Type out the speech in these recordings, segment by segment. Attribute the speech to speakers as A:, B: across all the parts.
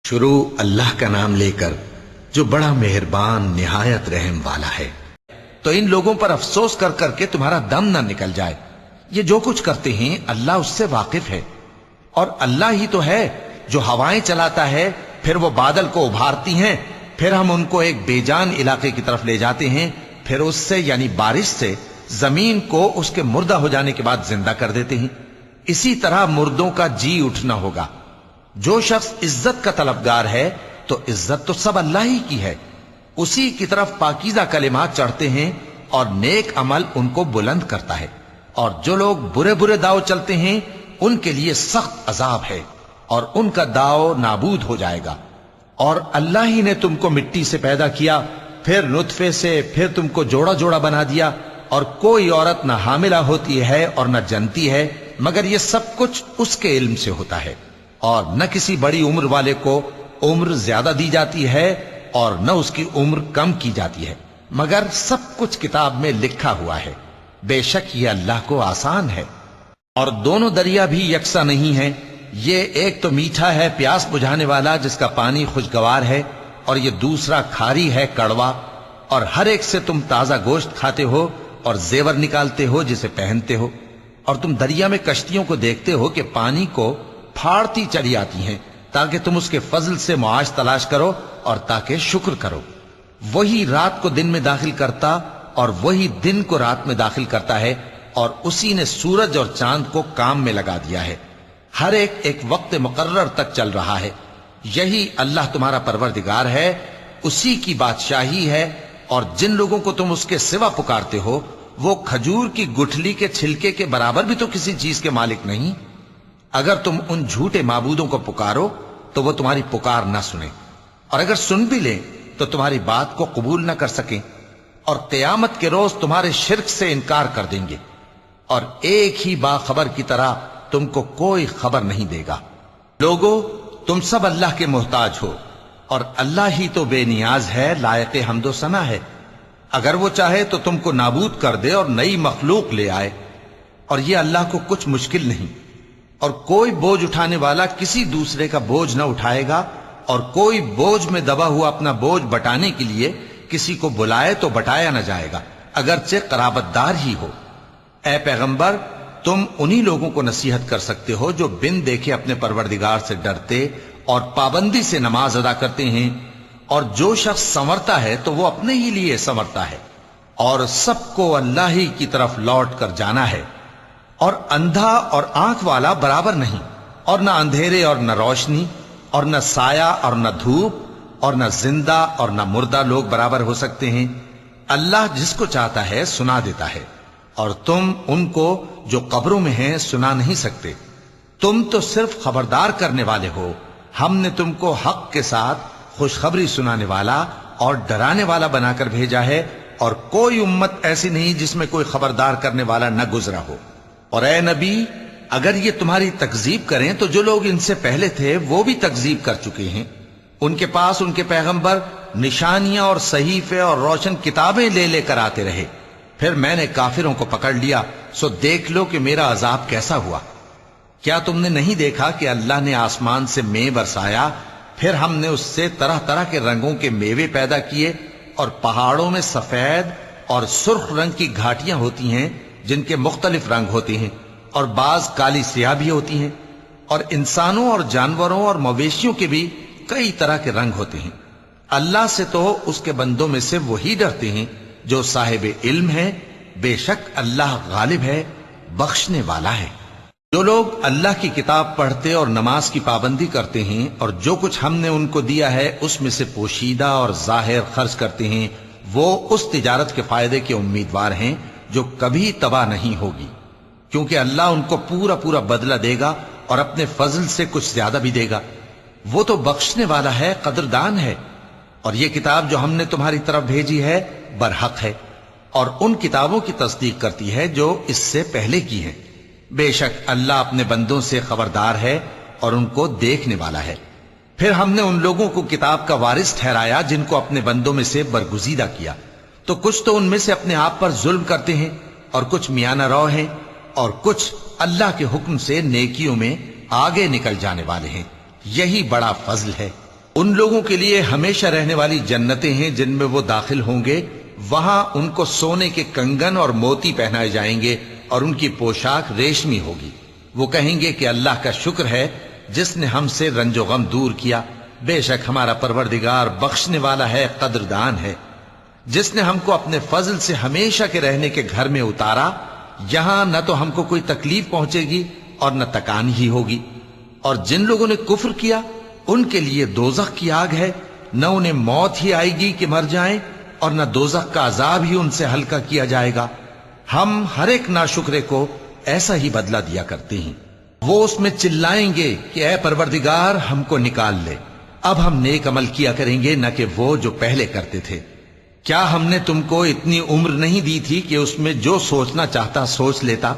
A: شروع اللہ کا نام لے کر جو بڑا مہربان نہایت رحم والا ہے۔ تو ان لوگوں پر افسوس کر کر کے تمہارا دم نہ نکل جائے، یہ جو کچھ کرتے ہیں اللہ اس سے واقف ہے، اور اللہ ہی تو ہے جو ہوائیں چلاتا ہے، پھر وہ بادل کو ابھارتی ہیں، پھر ہم ان کو ایک بے جان علاقے کی طرف لے جاتے ہیں، پھر اس سے یعنی بارش سے زمین کو اس کے مردہ ہو جانے کے بعد زندہ کر دیتے ہیں۔ اسی طرح مردوں کا جی اٹھنا ہوگا۔ جو شخص عزت کا طلبگار ہے تو عزت تو سب اللہ ہی کی ہے، اسی کی طرف پاکیزہ کلمات چڑھتے ہیں اور نیک عمل ان کو بلند کرتا ہے، اور جو لوگ برے برے داؤ چلتے ہیں ان کے لیے سخت عذاب ہے، اور ان کا داؤ نابود ہو جائے گا۔ اور اللہ ہی نے تم کو مٹی سے پیدا کیا، پھر نطفے سے، پھر تم کو جوڑا جوڑا بنا دیا، اور کوئی عورت نہ حاملہ ہوتی ہے اور نہ جنتی ہے، مگر یہ سب کچھ اس کے علم سے ہوتا ہے، اور نہ کسی بڑی عمر والے کو عمر زیادہ دی جاتی ہے اور نہ اس کی عمر کم کی جاتی ہے، مگر سب کچھ کتاب میں لکھا ہوا ہے۔ بے شک یہ اللہ کو آسان ہے۔ اور دونوں دریا بھی یکساں نہیں ہیں، یہ ایک تو میٹھا ہے پیاس بجھانے والا جس کا پانی خوشگوار ہے، اور یہ دوسرا کھاری ہے کڑوا، اور ہر ایک سے تم تازہ گوشت کھاتے ہو اور زیور نکالتے ہو جسے پہنتے ہو، اور تم دریا میں کشتیوں کو دیکھتے ہو کہ پانی کو پھاڑتی چلی آتی ہیں تاکہ تم اس کے فضل سے معاش تلاش کرو اور تاکہ شکر کرو۔ وہی رات کو دن میں داخل کرتا اور وہی دن کو رات میں داخل کرتا ہے، اور اسی نے سورج اور چاند کو کام میں لگا دیا ہے، ہر ایک ایک وقت مقرر تک چل رہا ہے۔ یہی اللہ تمہارا پروردگار ہے، اسی کی بادشاہی ہے، اور جن لوگوں کو تم اس کے سوا پکارتے ہو وہ کھجور کی گٹھلی کے چھلکے کے برابر بھی تو کسی چیز کے مالک نہیں۔ اگر تم ان جھوٹے معبودوں کو پکارو تو وہ تمہاری پکار نہ سنیں، اور اگر سن بھی لیں تو تمہاری بات کو قبول نہ کر سکیں، اور قیامت کے روز تمہارے شرک سے انکار کر دیں گے، اور ایک ہی باخبر کی طرح تم کو کوئی خبر نہیں دے گا۔ لوگو تم سب اللہ کے محتاج ہو، اور اللہ ہی تو بے نیاز ہے، لائق حمد و ثنا ہے۔ اگر وہ چاہے تو تم کو نابود کر دے اور نئی مخلوق لے آئے، اور یہ اللہ کو کچھ مشکل نہیں۔ اور کوئی بوجھ اٹھانے والا کسی دوسرے کا بوجھ نہ اٹھائے گا، اور کوئی بوجھ میں دبا ہوا اپنا بوجھ بٹانے کے لیے کسی کو بلائے تو بٹایا نہ جائے گا، اگرچہ قرابت دار ہی ہو۔ اے پیغمبر، تم انہی لوگوں کو نصیحت کر سکتے ہو جو بن دیکھے اپنے پروردگار سے ڈرتے اور پابندی سے نماز ادا کرتے ہیں، اور جو شخص سنورتا ہے تو وہ اپنے ہی لیے سنورتا ہے، اور سب کو اللہ ہی کی طرف لوٹ کر جانا ہے۔ اور اندھا اور آنکھ والا برابر نہیں، اور نہ اندھیرے اور نہ روشنی، اور نہ سایہ اور نہ دھوپ، اور نہ زندہ اور نہ مردہ لوگ برابر ہو سکتے ہیں۔ اللہ جس کو چاہتا ہے سنا دیتا ہے، اور تم ان کو جو قبروں میں ہیں سنا نہیں سکتے۔ تم تو صرف خبردار کرنے والے ہو، ہم نے تم کو حق کے ساتھ خوشخبری سنانے والا اور ڈرانے والا بنا کر بھیجا ہے، اور کوئی امت ایسی نہیں جس میں کوئی خبردار کرنے والا نہ گزرا ہو۔ اور اے نبی، اگر یہ تمہاری تکذیب کریں تو جو لوگ ان سے پہلے تھے وہ بھی تکذیب کر چکے ہیں۔ ان کے پاس ان کے پیغمبر نشانیاں اور صحیفے اور روشن کتابیں لے لے کر آتے رہے، پھر میں نے کافروں کو پکڑ لیا، سو دیکھ لو کہ میرا عذاب کیسا ہوا۔ کیا تم نے نہیں دیکھا کہ اللہ نے آسمان سے مے برسایا، پھر ہم نے اس سے طرح طرح کے رنگوں کے میوے پیدا کیے، اور پہاڑوں میں سفید اور سرخ رنگ کی گھاٹیاں ہوتی ہیں جن کے مختلف رنگ ہوتے ہیں، اور بعض کالی سیاہ بھی ہوتی ہیں، اور انسانوں اور جانوروں اور مویشیوں کے بھی کئی طرح کے رنگ ہوتے ہیں۔ اللہ سے تو اس کے بندوں میں سے وہی ڈرتے ہیں جو صاحب علم ہے، بے شک اللہ غالب ہے، بخشنے والا ہے۔ جو لوگ اللہ کی کتاب پڑھتے اور نماز کی پابندی کرتے ہیں، اور جو کچھ ہم نے ان کو دیا ہے اس میں سے پوشیدہ اور ظاہر خرچ کرتے ہیں، وہ اس تجارت کے فائدے کے امیدوار ہیں جو کبھی تباہ نہیں ہوگی، کیونکہ اللہ ان کو پورا پورا بدلہ دے گا اور اپنے فضل سے کچھ زیادہ بھی دے گا۔ وہ تو بخشنے والا ہے، قدردان ہے۔ اور یہ کتاب جو ہم نے تمہاری طرف بھیجی ہے برحق ہے، اور ان کتابوں کی تصدیق کرتی ہے جو اس سے پہلے کی ہیں۔ بے شک اللہ اپنے بندوں سے خبردار ہے اور ان کو دیکھنے والا ہے۔ پھر ہم نے ان لوگوں کو کتاب کا وارث ٹھہرایا جن کو اپنے بندوں میں سے برگزیدہ کیا، تو کچھ تو ان میں سے اپنے آپ پر ظلم کرتے ہیں، اور کچھ میانہ رو ہیں، اور کچھ اللہ کے حکم سے نیکیوں میں آگے نکل جانے والے ہیں۔ یہی بڑا فضل ہے۔ ان لوگوں کے لیے ہمیشہ رہنے والی جنتیں ہیں جن میں وہ داخل ہوں گے، وہاں ان کو سونے کے کنگن اور موتی پہنائے جائیں گے اور ان کی پوشاک ریشمی ہوگی۔ وہ کہیں گے کہ اللہ کا شکر ہے جس نے ہم سے رنج و غم دور کیا، بے شک ہمارا پروردگار بخشنے والا ہے، قدردان ہے، جس نے ہم کو اپنے فضل سے ہمیشہ کے رہنے کے گھر میں اتارا، یہاں نہ تو ہم کو کوئی تکلیف پہنچے گی اور نہ تکان ہی ہوگی۔ اور جن لوگوں نے کفر کیا ان کے لیے دوزخ کی آگ ہے، نہ انہیں موت ہی آئے گی کہ مر جائیں اور نہ دوزخ کا عذاب ہی ان سے ہلکا کیا جائے گا۔ ہم ہر ایک ناشکرے کو ایسا ہی بدلہ دیا کرتے ہیں۔ وہ اس میں چلائیں گے کہ اے پروردگار ہم کو نکال لے، اب ہم نیک عمل کیا کریں گے نہ کہ وہ جو پہلے کرتے تھے۔ کیا ہم نے تم کو اتنی عمر نہیں دی تھی کہ اس میں جو سوچنا چاہتا سوچ لیتا،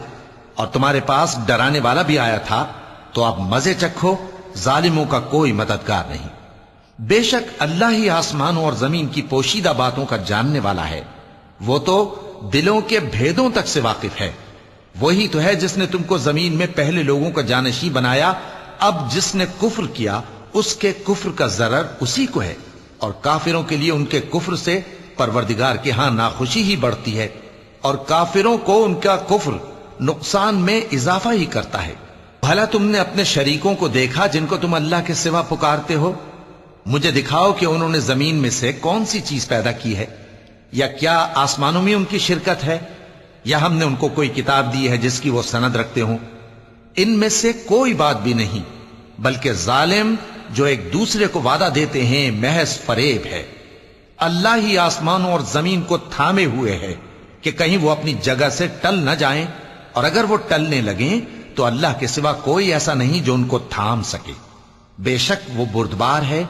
A: اور تمہارے پاس ڈرانے والا بھی آیا تھا؟ تو اب مزے چکھو، ظالموں کا کوئی مددگار نہیں۔ بے شک اللہ ہی آسمانوں اور زمین کی پوشیدہ باتوں کا جاننے والا ہے، وہ تو دلوں کے بھیدوں تک سے واقف ہے۔ وہی تو ہے جس نے تم کو زمین میں پہلے لوگوں کا جانشین بنایا، اب جس نے کفر کیا اس کے کفر کا ضرر اسی کو ہے، اور کافروں کے لیے ان کے کفر سے پروردگار کے ہاں ناخوشی ہی بڑھتی ہے، اور کافروں کو ان کا کفر نقصان میں اضافہ ہی کرتا ہے۔ بھلا تم نے اپنے شریکوں کو دیکھا جن کو تم اللہ کے سوا پکارتے ہو؟ مجھے دکھاؤ کہ انہوں نے زمین میں سے کون سی چیز پیدا کی ہے، یا کیا آسمانوں میں ان کی شرکت ہے، یا ہم نے ان کو کوئی کتاب دی ہے جس کی وہ سند رکھتے ہوں؟ ان میں سے کوئی بات بھی نہیں، بلکہ ظالم جو ایک دوسرے کو وعدہ دیتے ہیں محض فریب ہے۔ اللہ ہی آسمانوں اور زمین کو تھامے ہوئے ہے کہ کہیں وہ اپنی جگہ سے ٹل نہ جائیں، اور اگر وہ ٹلنے لگیں تو اللہ کے سوا کوئی ایسا نہیں جو ان کو تھام سکے۔ بے شک وہ بردبار ہے،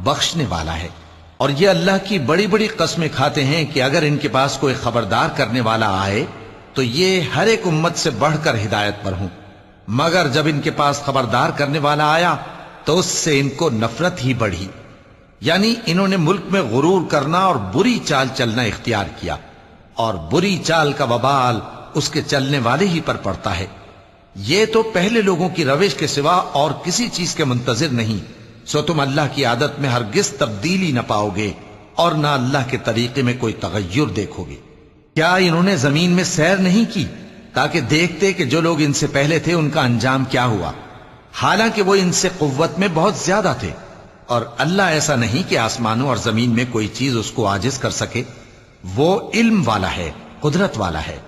A: بخشنے والا ہے۔ اور یہ اللہ کی بڑی بڑی قسمیں کھاتے ہیں کہ اگر ان کے پاس کوئی خبردار کرنے والا آئے تو یہ ہر ایک امت سے بڑھ کر ہدایت پر ہوں، مگر جب ان کے پاس خبردار کرنے والا آیا تو اس سے ان کو نفرت ہی بڑھی، یعنی انہوں نے ملک میں غرور کرنا اور بری چال چلنا اختیار کیا، اور بری چال کا وبال اس کے چلنے والے ہی پر پڑتا ہے۔ یہ تو پہلے لوگوں کی روش کے سوا اور کسی چیز کے منتظر نہیں، سو تم اللہ کی عادت میں ہرگز تبدیلی نہ پاؤ گے اور نہ اللہ کے طریقے میں کوئی تغیر دیکھو گے۔ کیا انہوں نے زمین میں سیر نہیں کی تاکہ دیکھتے کہ جو لوگ ان سے پہلے تھے ان کا انجام کیا ہوا، حالانکہ وہ ان سے قوت میں بہت زیادہ تھے؟ اور اللہ ایسا نہیں کہ آسمانوں اور زمین میں کوئی چیز اس کو عاجز کر سکے، وہ علم والا ہے، قدرت والا ہے۔